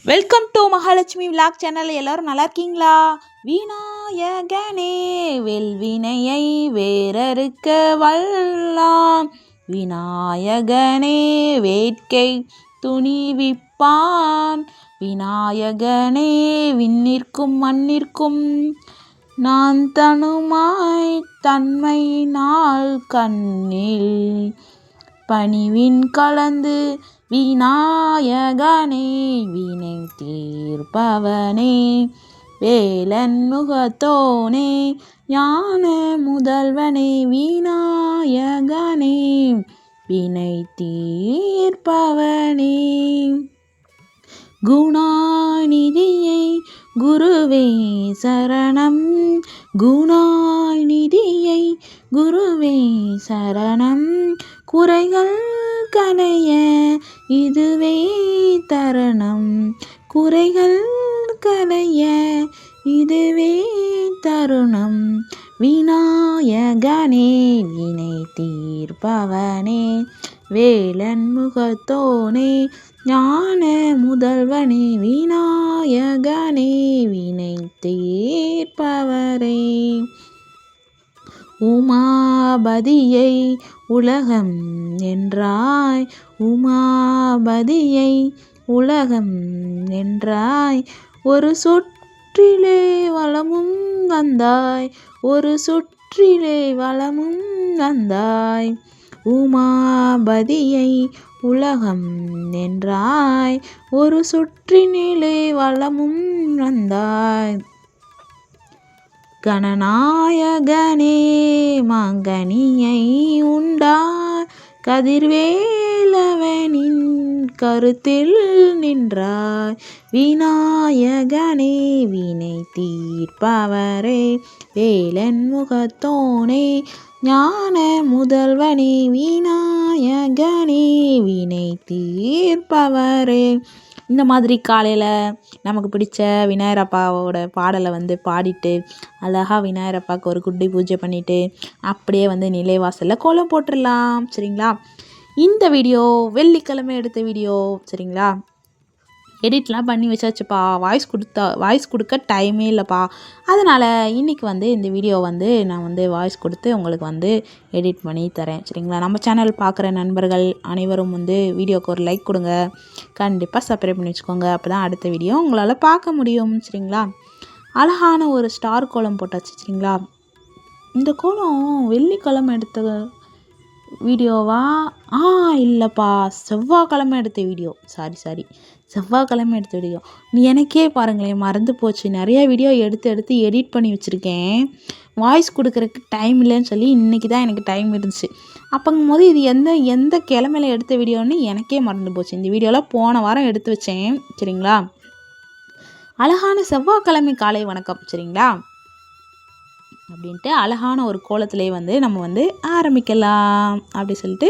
Welcome to Mahalakshmi vlog channel. எல்லோரும் நல்லா இருக்கீங்களா? விநாயகனே வெல்வினையை வேறறுக்க வல்லான், விநாயகனே வேட்கை துணிவிப்பான், விநாயகனே விண்ணிற்கும் மண்ணிற்கும் நான் தனுமாய் தன்மை நாள் கண்ணில் பணிவின் கலந்து, விநாயகனே வினை தீர்ப்பவனே வேலன் முகத்தோனே ஞான முதல்வனே, விநாயகனே வினை தீர்ப்பவனே. குணாநிதியை குருவே சரணம், குணாநிதியை குருவே சரணம், குறைகள் களைய இதுவே தருணம், குறைகள் களைய இதுவே தருணம், விநாயகனே வினை தீர்ப்பவனே வேலன் முகத்தோனே ஞான முதல்வனே, விநாயகனே வினை தீர்ப்பவரே. உமாபதியை உலகம் என்றாய், உமாபதியை உலகம் என்றாய், ஒரு சுற்றிலே வளமும் வந்தாய், ஒரு சுற்றிலே வளமும் வந்தாய், உமாபதியை உலகம் என்றாய், ஒரு சுற்றினிலே வளமும் வந்தாய், கணநாயகனே மாங்கனியை உண்டாய், கதிர்வேலவனின் கருத்தில் நின்றாய், விநாயகனே வினை தீர்ப்பவரே வேலன் முகத்தோனே ஞான முதல்வனே, விநாயகனே வினை தீர்ப்பவரே. இந்த மாதிரி காலையில் நமக்கு பிடிச்ச விநாயகர் அப்பாவோட பாடலை பாடிட்டு அழகாக விநாயகர் அப்பாவுக்கு ஒரு குட்டி பூஜை பண்ணிவிட்டு அப்படியே நிலைவாசலில் கோலம் போட்டுடலாம். சரிங்களா? இந்த வீடியோ வெள்ளிக்கிழமை எடுத்த வீடியோ. சரிங்களா? எடிட்லாம் பண்ணி வச்சாச்சுப்பா, வாய்ஸ் கொடுக்க டைமே இல்லைப்பா. அதனால் இன்றைக்கி இந்த வீடியோ நான் வாய்ஸ் கொடுத்து உங்களுக்கு எடிட் பண்ணி தரேன். சரிங்களா? நம்ம சேனல் பார்க்குற நண்பர்கள் அனைவரும் வீடியோவுக்கு ஒரு லைக் கொடுங்க, கண்டிப்பாக சப்ஸ்கிரைப் பண்ணி வச்சுக்கோங்க. அப்போ தான் அடுத்த வீடியோ உங்களால் பார்க்க முடியும். சரிங்களா? அழகான ஒரு ஸ்டார் கோலம் போட்டாச்சு. சரிங்களா? இந்த கோலம் வெள்ளிக்கிழமை எடுத்த வீடியோவா? இல்லைப்பா, செவ்வாய்க்கிழமை எடுத்த வீடியோ. சாரி, செவ்வாய்க்கிழமை எடுத்த வீடியோ. எனக்கே பாருங்களேன் மறந்து போச்சு. நிறையா வீடியோ எடுத்து எடிட் பண்ணி வச்சுருக்கேன். வாய்ஸ் கொடுக்குறதுக்கு டைம் இல்லைன்னு சொல்லி இன்றைக்கி தான் எனக்கு டைம் இருந்துச்சு. அப்போங்கும் போது இது எந்த கிழமையில எடுத்த வீடியோன்னு எனக்கே மறந்து போச்சு. இந்த வீடியோலாம் போன வாரம் எடுத்து வச்சேன். சரிங்களா? அழகான செவ்வாய்க்கிழமை காலை வணக்கம். சரிங்களா? அப்படின்ட்டு அழகான ஒரு கோலத்திலே நம்ம ஆரம்பிக்கலாம். அப்படி சொல்லிட்டு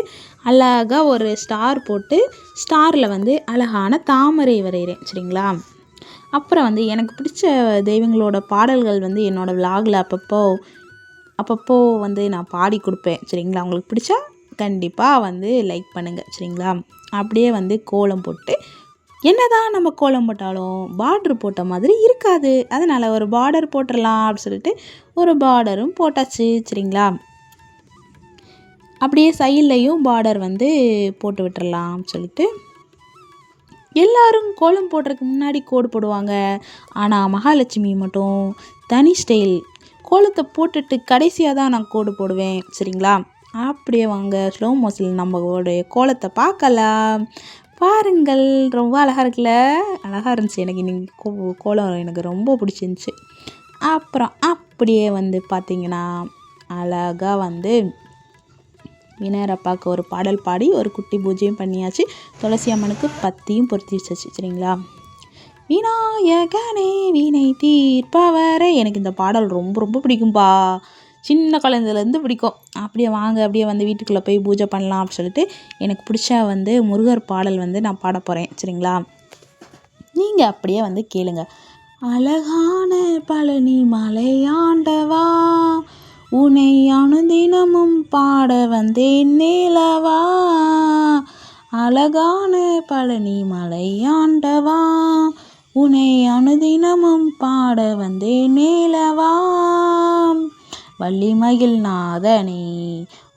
அழகாக ஒரு ஸ்டார் போட்டு ஸ்டாரில் அழகான தாமரை வரைகிறேன். சரிங்களா? அப்புறம் எனக்கு பிடிச்ச தெய்வங்களோட பாடல்கள் என்னோடய விலாகில் அப்பப்போ நான் பாடி கொடுப்பேன். சரிங்களா? உங்களுக்கு பிடிச்சா கண்டிப்பாக லைக் பண்ணுங்கள். சரிங்களா? அப்படியே கோலம் போட்டு என்னதான் நம்ம கோலம் போட்டாலும் பார்டர் போட்ட மாதிரி இருக்காது. அதனால் ஒரு பார்டர் போட்டுடலாம் அப்படின்னு சொல்லிட்டு ஒரு பார்டரும் போட்டாச்சு. சரிங்களா? அப்படியே சைட்லையும் பார்டர் போட்டு விட்டுறலாம் சொல்லிட்டு எல்லாரும் கோலம் போடுறதுக்கு முன்னாடி கோடு போடுவாங்க. ஆனால் மகாலட்சுமி மட்டும் தனி ஸ்டைல். கோலத்தை போட்டுட்டு கடைசியாக தான் நான் கோடு போடுவேன். சரிங்களா? அப்படியே வாங்க ஸ்லோ மோஷனில் நம்மளுடைய கோலத்தை பார்க்கலாம். பாருங்கள், ரொம்ப அழகாக இருக்குல்ல? அழகாக இருந்துச்சு. எனக்கு இன்னைக்கு கோலம் எனக்கு ரொம்ப பிடிச்சிருந்துச்சி. அப்புறம் அப்படியே பார்த்திங்கன்னா அழகாக விநாயகர் அப்பாவுக்கு ஒரு பாடல் பாடி ஒரு குட்டி பூஜையும் பண்ணியாச்சு. துளசி அம்மனுக்கு பத்தியும் பொருத்தி வச்சாச்சு. சரிங்களா? விநாயகனே வினை தீர்ப்பவரே. எனக்கு இந்த பாடல் ரொம்ப பிடிக்கும்பா. சின்ன குழந்தையிலேருந்து பிடிக்கும். அப்படியே வாங்க அப்படியே வீட்டுக்குள்ளே போய் பூஜை பண்ணலாம் அப்படின்னு சொல்லிட்டு எனக்கு பிடிச்ச முருகர் பாடல் நான் பாட போகிறேன். சரிங்களா? நீங்கள் அப்படியே கேளுங்க. அழகான பழனி மலையாண்டவா, உன்னை அனுதினமும் பாட வந்தேன் நிலவா, அழகான பழனி மலையாண்டவா, உனை அனுதினமும் பாட வந்தேன் மேலவா. வள்ளிமயில் நாதனே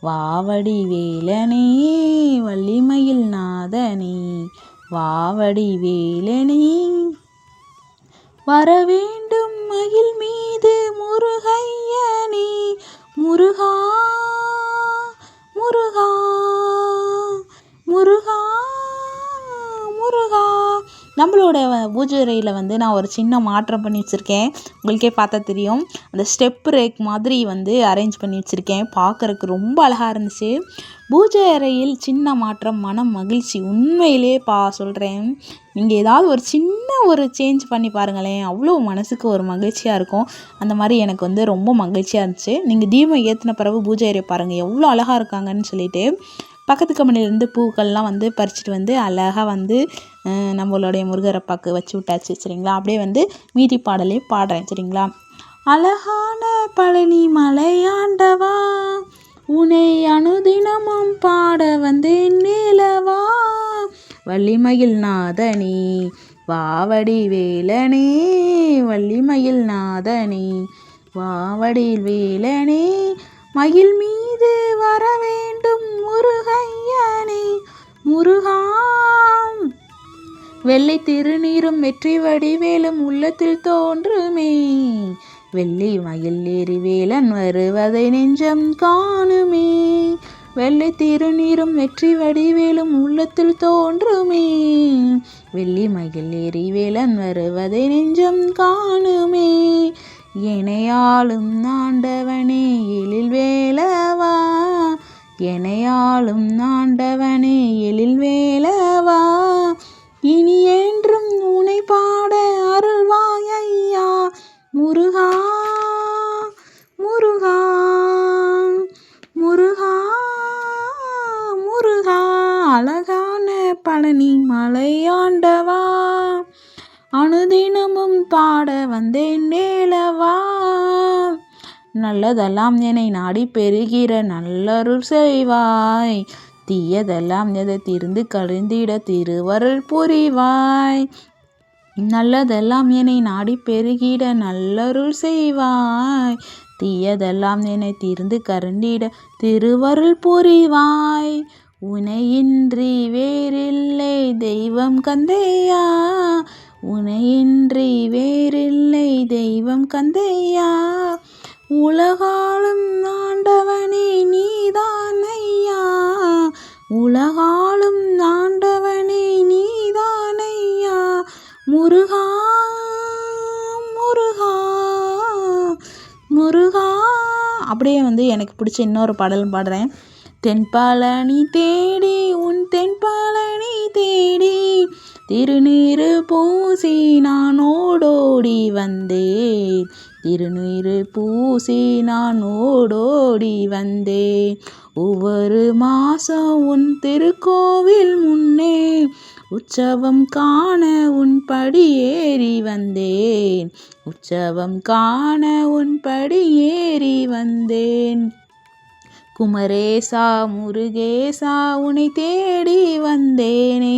வாவடி வேலனே, வள்ளிமயில் நாதனே வாவடி வேலனே. வரவேண்டும் மயில் மீது முருகையனே, முருகா முருகா முருகா முருகா. நம்மளோட பூஜை அறையில் நான் ஒரு சின்ன மாற்றம் பண்ணி வச்சுருக்கேன். உங்களுக்கே பார்த்தா தெரியும். அந்த ஸ்டெப் ரேக் மாதிரி அரேஞ்ச் பண்ணி வச்சுருக்கேன். பார்க்குறக்கு ரொம்ப அழகாக இருந்துச்சு. பூஜை அறையில் சின்ன மாற்றம் மனம் மகிழ்ச்சி. உண்மையிலே சொல்கிறேன், நீங்கள் ஏதாவது ஒரு சின்ன ஒரு சேஞ்ச் பண்ணி பாருங்களேன், அவ்வளோ மனசுக்கு ஒரு மகிழ்ச்சியாக இருக்கும். அந்த மாதிரி எனக்கு ரொம்ப மகிழ்ச்சியாக இருந்துச்சு. நீங்கள் தீபம் ஏற்றின பிறகு பூஜை அறையை பாருங்கள் எவ்வளோ அழகாக இருக்காங்கன்னு சொல்லிட்டு. பக்கத்து கம்பெனிலேருந்து பூக்கள்லாம் பறிச்சுட்டு அழகாக நம்மளுடைய முருகரப்பாக்கு வச்சு விட்டாச்சு. சரிங்களா? அப்படியே மீதி பாடலே பாடுறேன். சரிங்களா? அழகான பழனி மலையாண்டவா, உனை அனுதினமும் பாட வந்தேன் மேலவா. வள்ளிமயில் நாதனே வாவடி வேலனே, வள்ளிமயில் நாதனே வாவடி வேலனே. மயில் மீது வர வேண்டும் முருகையனே, முருகா. வெள்ளை திருநீரும் வெற்றி வடிவேலும் உள்ளத்தில் தோன்றுமே, வெள்ளி மயில் ஏறி வேலன் வருவதை நெஞ்சம் காணுமே. வெள்ளை திருநீரும் வெற்றி வடிவேலும் உள்ளத்தில் தோன்றுமே, வெள்ளி மயில் ஏறி வேலன் வருவதை நெஞ்சம் காணுமே. எனையாளும் ஆண்டவனே எழில் வேலவா, எனையாளும் ஆண்டவனே எழில் வேலவா. இனி என்றும் உனை பாட அருள்வாய் ஐயா, முருகா முருகா முருகா முருகா. அழகான பழனி மலையாண்டவா, அனுதினமும் பாட வந்தேன் மேலவா. நல்லதெல்லாம் என்னை நாடி பெறுகிற நல்லருள் செய்வாய், தீயதெல்லாம் எதை திருந்து கழிந்திட திருவருள் புரிவாய். நல்லதெல்லாம் என்னை நாடி பெருகிட நல்லருள் செய்வாய், தீயதெல்லாம் என்னை திருந்து கருண்டிட திருவருள் புரிவாய். உனையின்றி வேறில்லை தெய்வம் கந்தையா, உனையின்றி வேறில்லை தெய்வம் கந்தையா. உலகாளும் ஆண்டவனே நீதான் ஐயா, உலகாளும் ஆண்டவனே நீதான் ஐயா, முருகா முருகா முருகா. அப்படியே எனக்கு பிடிச்ச இன்னொரு பாடலும் பாடுறேன். தென்பழனி தேடி உன் தென்பழனி தேடி, திருநீறு பூசி நான் ஓடோடி வந்தேன், திருநீறு பூசி நான் ஓடோடி வந்தேன். ஒவ்வொரு மாதம் உன் திருக்கோவில் முன்னே உற்சவம் காண உன் படி ஏறி வந்தேன், உற்சவம் காண உன் படி ஏறி வந்தேன். குமரேசா முருகேசா உனை தேடி வந்தேனே,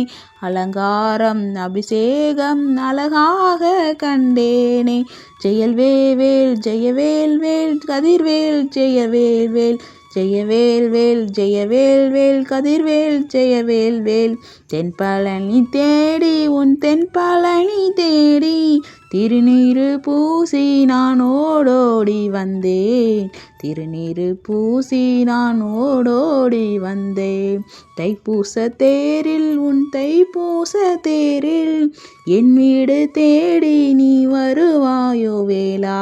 அலங்காரம் அபிஷேகம் அழகாக கண்டேனே. ஜெயவேல் ஜெயவேல் வேல் கதிர்வேல் ஜெயவேல் வேல், ஜெயவேல் வேல் ஜெயவேல் வேல் கதிர்வேல் ஜெயவேல் வேல். தென்பழனி தேடி உன் தென்பழனி தேடி, திருநீறு பூசி நான் ஓடோடி வந்தேன், திருநீறு பூசி நான் ஓடோடி வந்தேன். தைப்பூச தேரில் உன் தைப்பூச தேரில் என் வீடு தேடி நீ வருவாயோ வேலா,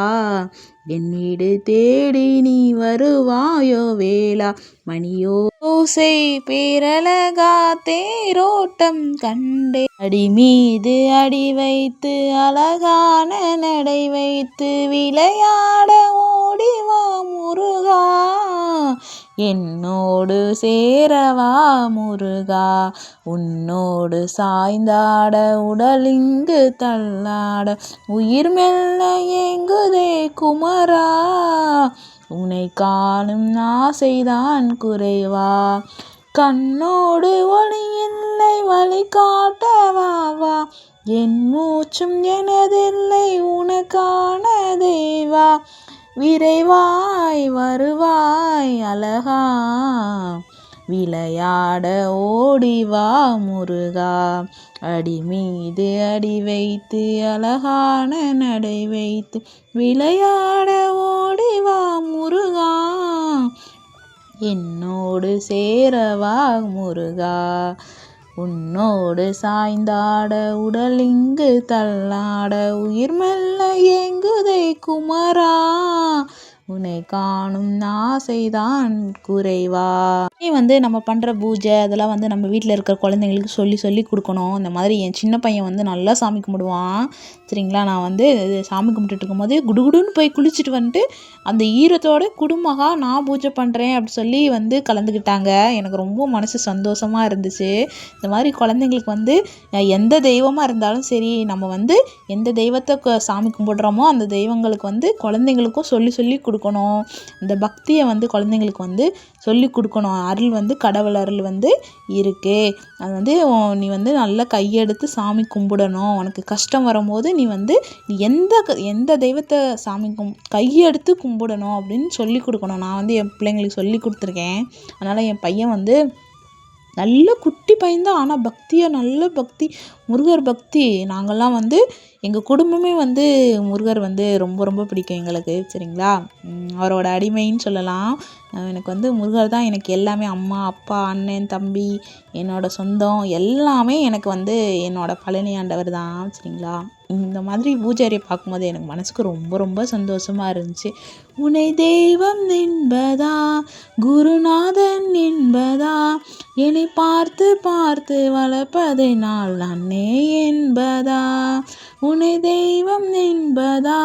என் வீடு தேடி நீ வருவாயோ வேலா. மணியோசை பேரழகா தேரோட்டம் கண்டே, அடி மீது அடி வைத்து அழகான நடை வைத்து விளையாட ஓடிவா முருகா, என்னோடு சேரவா முருகா. உன்னோடு சாய்ந்தாட உடலிங்கு தள்ளாட உயிர் மெல்ல ஏங்குதே குமரா, உன்னை காணும் ஆசைதான் குறைவா. கண்ணோடு ஒளி இல்லை வழிகாட்டவா வா, என் மூச்சும் எனதில்லை உனக்கான தேவா, விரைவாய் வருவாய் அழகா, விளையாட ஓடிவா முருகா, அடி மீது அடி வைத்து அழகான நடை வைத்து விளையாட ஓடிவா முருகா, என்னோடு சேரவா முருகா, உன்னோடு சாய்ந்தாட உடல் இங்கு தள்ளாட உயிர் மெல்ல ஏங்குதை குமரா, உன்னை காணும் ஆசைதான் குறைவா. நம்ம பண்ணுற பூஜை அதெல்லாம் நம்ம வீட்டில் இருக்கிற குழந்தைங்களுக்கு சொல்லி கொடுக்கணும். இந்த மாதிரி என் சின்ன பையன் நல்லா சாமி கும்பிடுவான். சரிங்களா, நான் சாமி கும்பிட்டுட்டு இருக்கும்போது குடுகுடுன்னு போய் குளிச்சுட்டு வந்துட்டு அந்த ஈரத்தோட குடுமகா நான் பூஜை பண்ணுறேன் அப்படி சொல்லி கலந்துக்கிட்டாங்க. எனக்கு ரொம்ப மனசு சந்தோஷமாக இருந்துச்சு. இந்த மாதிரி குழந்தைங்களுக்கு எந்த தெய்வமாக இருந்தாலும் சரி, நம்ம எந்த தெய்வத்தை சாமி கும்பிடுறோமோ அந்த தெய்வங்களுக்கு குழந்தைங்களுக்கும் சொல்லி கொடுக்கணும். இந்த பக்தியை குழந்தைங்களுக்கு சொல்லி கொடுக்கணும். அருள் கடவுள் அருள் இருக்குது. அது நீ நல்லா கையெடுத்து சாமி கும்பிடணும். உனக்கு கஷ்டம் வரும்போது நீ நீ எந்த தெய்வத்தை சாமி கையெடுத்து கும்பிடணும் அப்படின்னு சொல்லி கொடுக்கணும். நான் என் பிள்ளைங்களுக்கு சொல்லி கொடுத்துருக்கேன். அதனால் என் பையன் நல்ல குட்டி பையன்தான், ஆனால் நல்ல பக்தி, முருகர் பக்தி. நாங்கள்லாம் எங்கள் குடும்பமே முருகர் ரொம்ப ரொம்ப பிடிக்கும் எங்களுக்கு. சரிங்களா, அவரோட அடிமைன்னு சொல்லலாம். எனக்கு முருகர் தான் எனக்கு எல்லாமே. அம்மா, அப்பா, அண்ணன், தம்பி, என்னோட சொந்தம் எல்லாமே எனக்கு என்னோட பழனி ஆண்டவர் தான். சரிங்களா, இந்த மாதிரி பூஜாரியை பார்க்கும்போது எனக்கு மனசுக்கு ரொம்ப ரொம்ப சந்தோஷமாக இருந்துச்சு. உன்னை தெய்வம் என்பதா குருநாதன் என்பதா, என்னை பார்த்து பார்த்து வளர்ப்பதை நாள் அன்னே என்பதா, உன்னை தெய்வம் என்பதா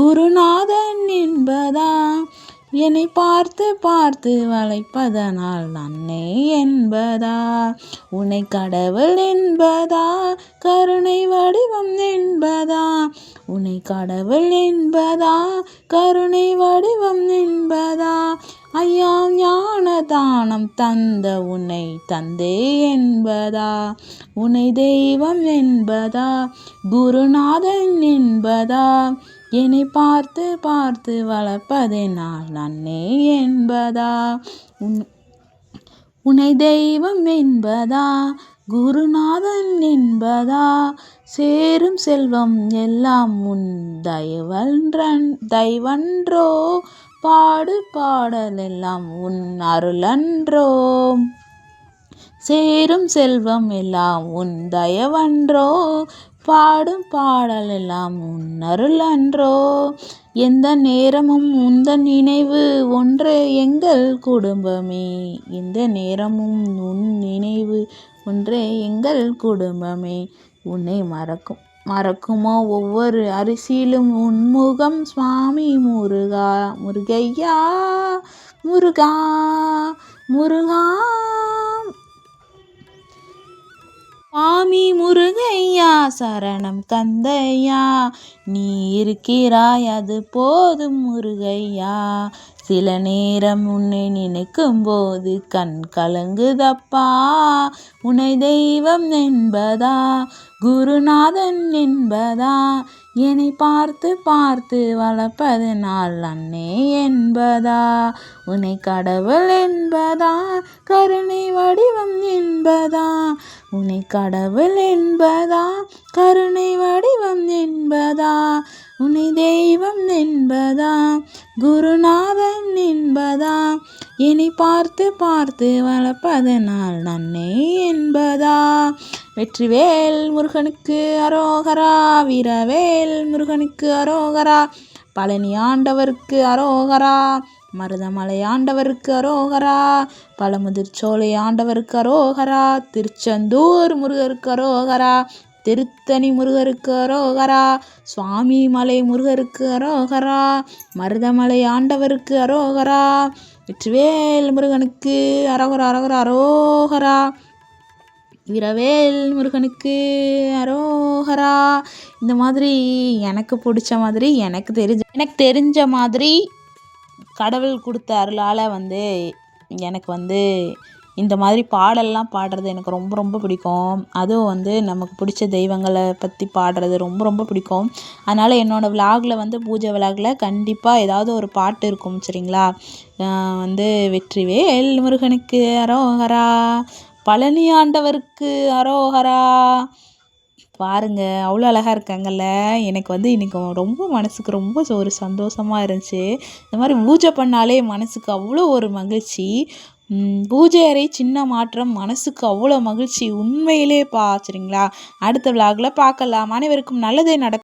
குருநாதன் என்பதா, என்னை பார்த்து பார்த்து வளைப்பதனால் நன்னே என்பதா, உன்னை கடவுள் என்பதா கருணை வடிவம் என்பதா, உன்னை கடவுள் என்பதா கருணை வடிவம் என்பதா, ஐயா ஞான தானம் தந்த உன்னை தந்தே என்பதா, உன்னை தெய்வம் என்பதா குருநாதன் என்பதா, என்னை பார்த்து பார்த்து வளர்ப்பதனால் நன்னே என்பதா, உன்னை தெய்வம் என்பதா குருநாதன் என்பதா, சேரும் செல்வம் எல்லாம் உன் தயவன்றோ, பாடு பாடல் எல்லாம் உன் அருளன்றோ, சேரும் செல்வம் எல்லாம் உன் தயவன்றோ, பாடும் பாடல் எல்லாம் உன் அருள் அன்றோ, எந்த நேரமும் உந்தன் நினைவு ஒன்றே எங்கள் குடும்பமே, எந்த நேரமும் உன் நினைவு ஒன்றே எங்கள் குடும்பமே, உன்னை மறக்குமோ ஒவ்வொரு அரிசியிலும் உன்முகம் சுவாமி முருகா, முருகையா முருகா முருகா, சுவாமி முருகையா சரணம் கந்தையா, நீ இருக்கிறாய் அது போதும் முருகையா, சில நேரம் உன்னை நினைக்கும் போது கண் கலங்குதப்பா, உன்னை தெய்வம் என்பதா குருநாதன் என்பதா, என்னை பார்த்து பார்த்து வளர்ப்பதனால் அன்னே என்பதா, உன்னை கடவுள் என்பதா கருணை வடிவம் என்பதா, உன்னை கடவுள் என்பதா கருணை வடிவம் என்பதா, உன்னை தெய்வம் என்பதா குருநாதன் என்பதா, என்னை பார்த்து பார்த்து வளர்ப்பதனால் நன்னே என்பதா, வெற்றிவேல் முருகனுக்கு அரோகரா, வீரவேல் முருகனுக்கு அரோகரா, பழனி ஆண்டவருக்கு அரோகரா, மருதமலை ஆண்டவருக்கு அரோகரா, பழமுதிர்ச்சோலை ஆண்டவருக்கு அரோகரா, திருச்செந்தூர் முருகருக்கு அரோகரா, திருத்தணி முருகருக்கு அரோகரா, சுவாமி மலை முருகருக்கு அரோகரா, மருதமலை ஆண்டவருக்கு அரோகரா, வெற்றிவேல் முருகனுக்கு அரோகரா அரோகரா அரோகரா, வீரவேல் முருகனுக்கு அரோகரா. இந்த மாதிரி எனக்கு பிடிச்ச மாதிரி எனக்கு தெரிஞ்ச மாதிரி கடவுள் கொடுத்த அருளால் எனக்கு இந்த மாதிரி பாடல்லாம் பாடுறது எனக்கு ரொம்ப ரொம்ப பிடிக்கும். அதுவும் வந்து நமக்கு பிடிச்ச தெய்வங்களை பற்றி பாடுறது ரொம்ப ரொம்ப பிடிக்கும். அதனால் என்னோடய விலாகில் வந்து பூஜை விலாகில் கண்டிப்பாக ஏதாவது ஒரு பாட்டு இருக்கும் சரிங்களா. வந்து வெற்றிவேல் முருகனுக்கு அரோகரா, பழனி ஆண்டவருக்கு அரோகரா. பாருங்க அவ்வளோ அழகாக இருக்காங்கல்ல. எனக்கு வந்து இன்றைக்கி ரொம்ப மனசுக்கு ரொம்ப ஒரு சந்தோஷமாக இருந்துச்சு. இந்த மாதிரி பூஜை பண்ணாலே மனசுக்கு அவ்வளோ ஒரு மகிழ்ச்சி. பூஜை அறை சின்ன மாற்றம், மனசுக்கு அவ்வளோ மகிழ்ச்சி. உண்மையிலே சரிங்களா. அடுத்த விலாகில் பார்க்கலாம். அனைவருக்கும் நல்லதே நடக்கும்.